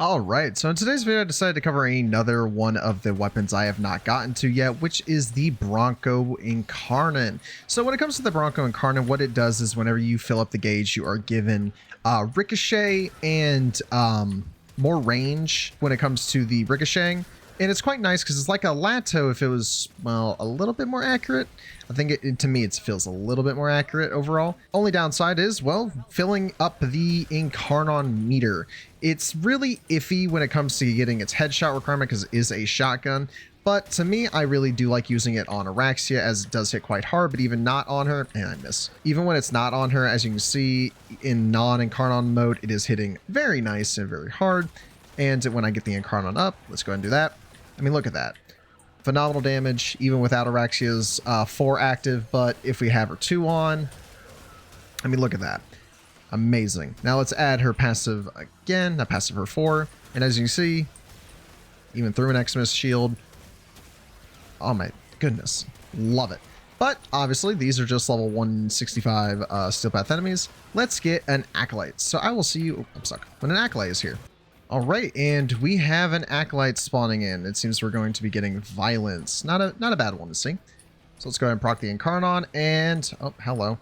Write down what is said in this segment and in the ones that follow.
All right, so in today's video, I decided to cover another one of the weapons I have not gotten to yet, which is the Bronco Incarnon. So when it comes to the Bronco Incarnon, what it does is whenever you fill up the gauge, you are given Ricochet and more range when it comes to the ricocheting. And it's quite nice because it's like a Lato if it was, well, a little bit more accurate. I think to me, it feels a little bit more accurate overall. Only downside is, well, filling up the Incarnon meter. It's really iffy when it comes to getting its headshot requirement because it is a shotgun. But to me, I really do like using it on Araxia as it does hit quite hard, but even not on her, and I miss. Even when it's not on her, as you can see in non-Incarnon mode, it is hitting very nice and very hard. And when I get the Incarnon up, let's go ahead and do that. I mean, look at that. Phenomenal damage, even without Araxia's 4 active, but if we have her 2 on, I mean, look at that. Amazing. Now let's add her passive again, not passive, her 4. And as you can see, even through an Xmas shield, oh my goodness, love it. But obviously, these are just level 165 Steel Path enemies. Let's get an Acolyte. So I will see you, I'm stuck, when an Acolyte is here. All right, and we have an Acolyte spawning in. It seems we're going to be getting Violence. Not a bad one to see. So let's go ahead and proc the Incarnon, and oh, hello.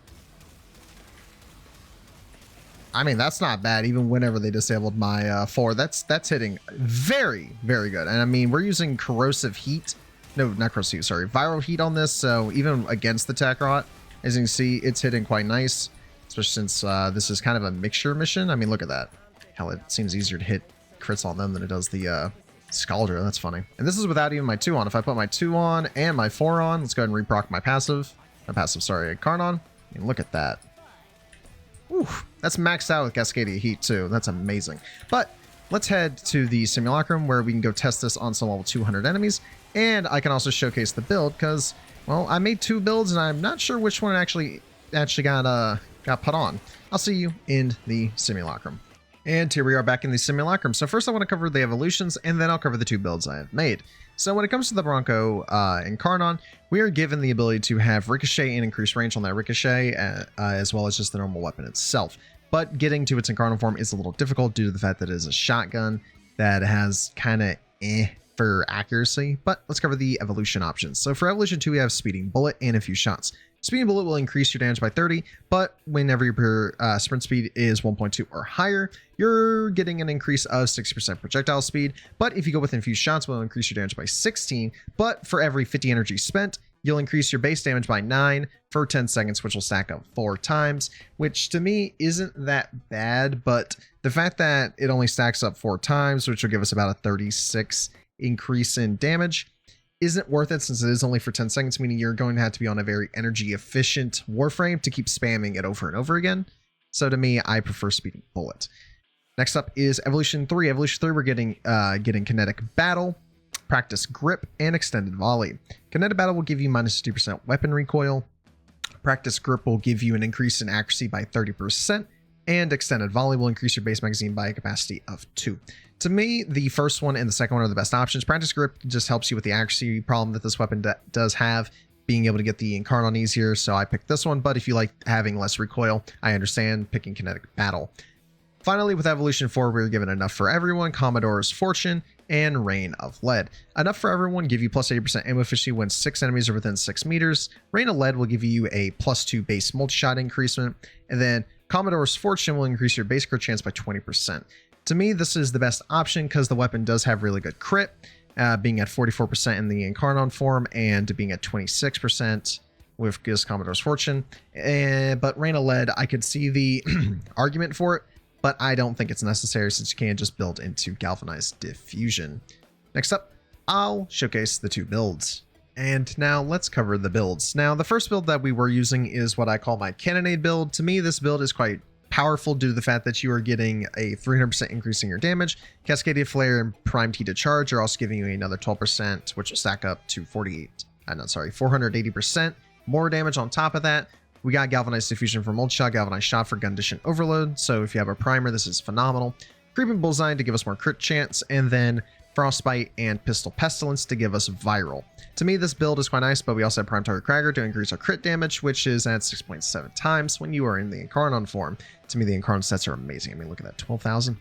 I mean, that's not bad. Even whenever they disabled my 4, that's hitting very, very good. And I mean, we're using corrosive heat. No, not corrosive, sorry, viral heat on this. So even against the Takrot, as you can see, it's hitting quite nice. Especially since this is kind of a mixture mission. I mean, look at that. Hell, it seems easier to hit crits on them than it does the Scaldra. That's funny. And this is without even my 2 on. If I put my 2 on and my 4 on, let's go ahead and reproc my passive. Sorry, Incarnon. I mean, look at that. Ooh, that's maxed out with Cascadia Heat too. That's amazing. But let's head to the Simulacrum where we can go test this on some level 200 enemies. And I can also showcase the build because, well, I made 2 builds and I'm not sure which one actually got put on. I'll see you in the Simulacrum. And here we are back in the Simulacrum. So first I want to cover the evolutions, and then I'll cover the 2 builds I have made. So when it comes to the Bronco Incarnon, we are given the ability to have Ricochet and increased range on that Ricochet, as well as just the normal weapon itself. But getting to its Incarnon form is a little difficult due to the fact that it is a shotgun that has kind of for accuracy. But let's cover the evolution options. So for evolution 2, we have Speeding Bullet and a few shots. Speeding Bullet will increase your damage by 30, but whenever your sprint speed is 1.2 or higher, you're getting an increase of 60% projectile speed. But if you go within a few shots, it will increase your damage by 16. But for every 50 energy spent, you'll increase your base damage by 9 for 10 seconds, which will stack up 4 times, which to me isn't that bad. But the fact that it only stacks up 4 times, which will give us about a 36 increase in damage, isn't worth it since it is only for 10 seconds, meaning you're going to have to be on a very energy efficient Warframe to keep spamming it over and over again. So to me, I prefer Speeding Bullet. Next up is Evolution 3. Evolution 3, we're getting Kinetic Battle, Practice Grip, and Extended Volley. Kinetic Battle will give you minus 50% weapon recoil. Practice Grip will give you an increase in accuracy by 30%. And Extended Volley will increase your base magazine by a capacity of 2. To me, the first one and the second one are the best options. Practice Grip just helps you with the accuracy problem that this weapon does have, being able to get the Incarnon easier, so I picked this one. But if you like having less recoil, I understand picking Kinetic Battle. Finally, with Evolution 4, we're given Enough for Everyone, Commodore's Fortune, and Rain of Lead. Enough for Everyone give you plus 80% ammo efficiency when 6 enemies are within 6 meters. Rain of Lead will give you a plus 2 base multi-shot increasement, and then Commodore's Fortune will increase your base crit chance by 20%. To me, this is the best option because the weapon does have really good crit, being at 44% in the Incarnon form and being at 26% with just Commodore's Fortune. But Rain of Lead, I could see the argument for it, but I don't think it's necessary since you can just build into Galvanized Diffusion. Next up, I'll showcase the 2 builds. And now let's cover the builds. Now, the first build that we were using is what I call my Cannonade build. To me, this build is quite powerful due to the fact that you are getting a 300% increase in your damage. Cascadia Flare and Primed Heat to Charge are also giving you another 12%, which will stack up to 480% more damage on top of that. We got Galvanized Diffusion for Multi-Shot, Galvanized Shot for Gundition Overload. So if you have a primer, this is phenomenal. Creeping Bullseye to give us more crit chance, and then Frostbite and Pistol Pestilence to give us Viral. To me, this build is quite nice, but we also have Prime Target Cragger to increase our crit damage, which is at 6.7 times when you are in the Incarnon form. To me, the Incarnon stats are amazing. I mean, look at that, 12,000.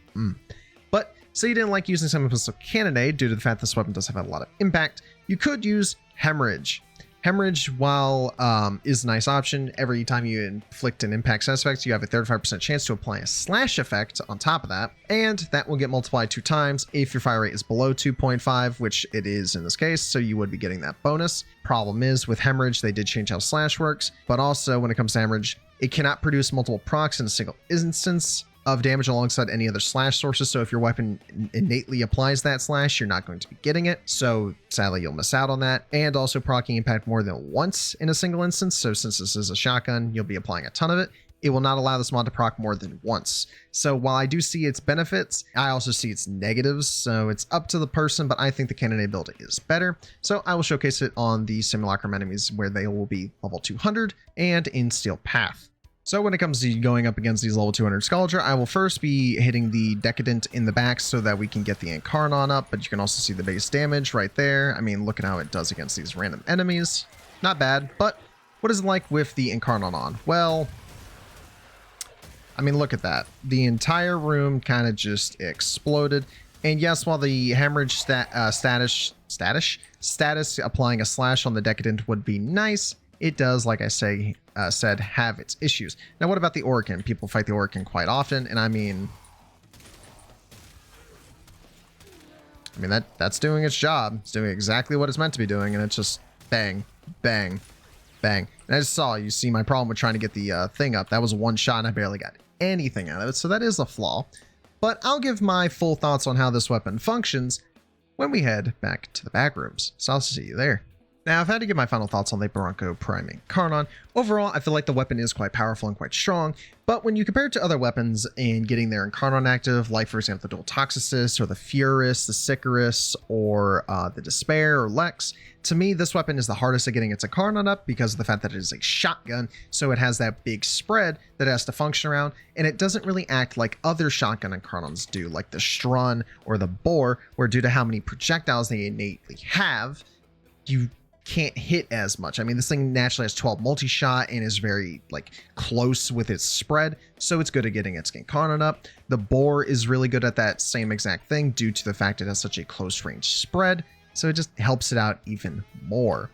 But say you didn't like using semi-pistol cannonade due to the fact this weapon does have a lot of impact, you could use hemorrhage. Hemorrhage, while is a nice option, every time you inflict an impact suspect, you have a 35% chance to apply a slash effect on top of that, and that will get multiplied 2 times if your fire rate is below 2.5, which it is in this case, so you would be getting that bonus. Problem is, with hemorrhage, they did change how slash works, but also when it comes to hemorrhage, it cannot produce multiple procs in a single instance of damage alongside any other slash sources. So if your weapon innately applies that slash, you're not going to be getting it. So sadly, you'll miss out on that. And also proccing impact more than once in a single instance. So since this is a shotgun, you'll be applying a ton of it. It will not allow this mod to proc more than once. So while I do see its benefits, I also see its negatives. So it's up to the person, but I think the cannonade build is better. So I will showcase it on the simulacrum enemies where they will be level 200 and in Steel Path. So when it comes to going up against these level 200 Sculpture, I will first be hitting the Decadent in the back so that we can get the Incarnon up, but you can also see the base damage right there. I mean, look at how it does against these random enemies. Not bad, but what is it like with the Incarnon on? Well, I mean, look at that. The entire room kind of just exploded. And yes, while the hemorrhage status applying a slash on the Decadent would be nice, it does, like I said, have its issues. Now, what about the Orkin? People fight the Orkin quite often, and I mean that's doing its job. It's doing exactly what it's meant to be doing, and it's just bang, bang, bang. And I just saw, you see my problem with trying to get the thing up. That was one shot, and I barely got anything out of it, so that is a flaw. But I'll give my full thoughts on how this weapon functions when we head back to the back rooms. So I'll see you there. Now, I've had to give my final thoughts on the Bronco Prime Incarnon. Overall, I feel like the weapon is quite powerful and quite strong, but when you compare it to other weapons and getting their Incarnon active, like for example the Dual Toxicist or the Furus, the Sicarus, or the Despair or Lex, to me this weapon is the hardest at getting its Incarnon up because of the fact that it is a shotgun, so it has that big spread that it has to function around, and it doesn't really act like other shotgun Incarnons do, like the Strun or the Boar, where due to how many projectiles they innately have, you can't hit as much. I mean, this thing naturally has 12 multi-shot and is very like close with its spread, so it's good at getting its Incarnon up. The Boar is really good at that same exact thing due to the fact it has such a close range spread, so it just helps it out even more.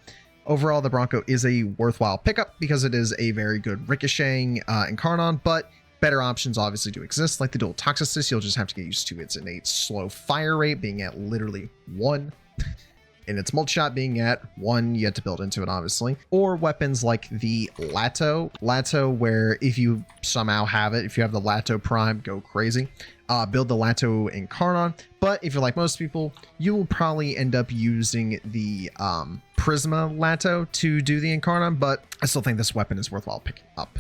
Overall, the Bronco is a worthwhile pickup because it is a very good ricocheting Incarnon, but better options obviously do exist, like the Dual Toxicist. You'll just have to get used to its innate slow fire rate being at literally 1. And its multi-shot being at 1, you have to build into it, obviously. Or weapons like the Lato, where if you somehow have it, if you have the Lato Prime, go crazy. Build the Lato Incarnon. But if you're like most people, you will probably end up using the Prisma Lato to do the Incarnon, but I still think this weapon is worthwhile picking up.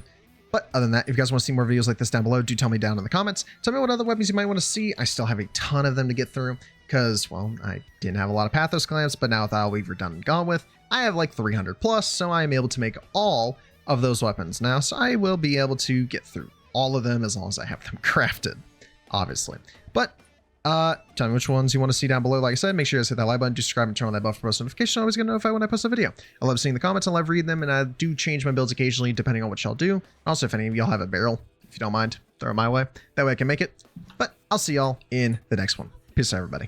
But other than that, if you guys want to see more videos like this down below, do tell me down in the comments. Tell me what other weapons you might want to see. I still have a ton of them to get through because, well, I didn't have a lot of Pathos clamps, but now with Isleweaver done and gone with, I have like 300 plus, so I am able to make all of those weapons now. So I will be able to get through all of them as long as I have them crafted, obviously. But tell me which ones you want to see down below. Like I said, make sure you guys hit that like button, do subscribe, and turn on that bell for post notification. I'm always get notified when I post a video. I love seeing the comments, I love reading them, and I do change my builds occasionally depending on what y'all do. Also, if any of y'all have a barrel, if you don't mind, throw it my way. That way I can make it. But I'll see y'all in the next one. Peace out, everybody.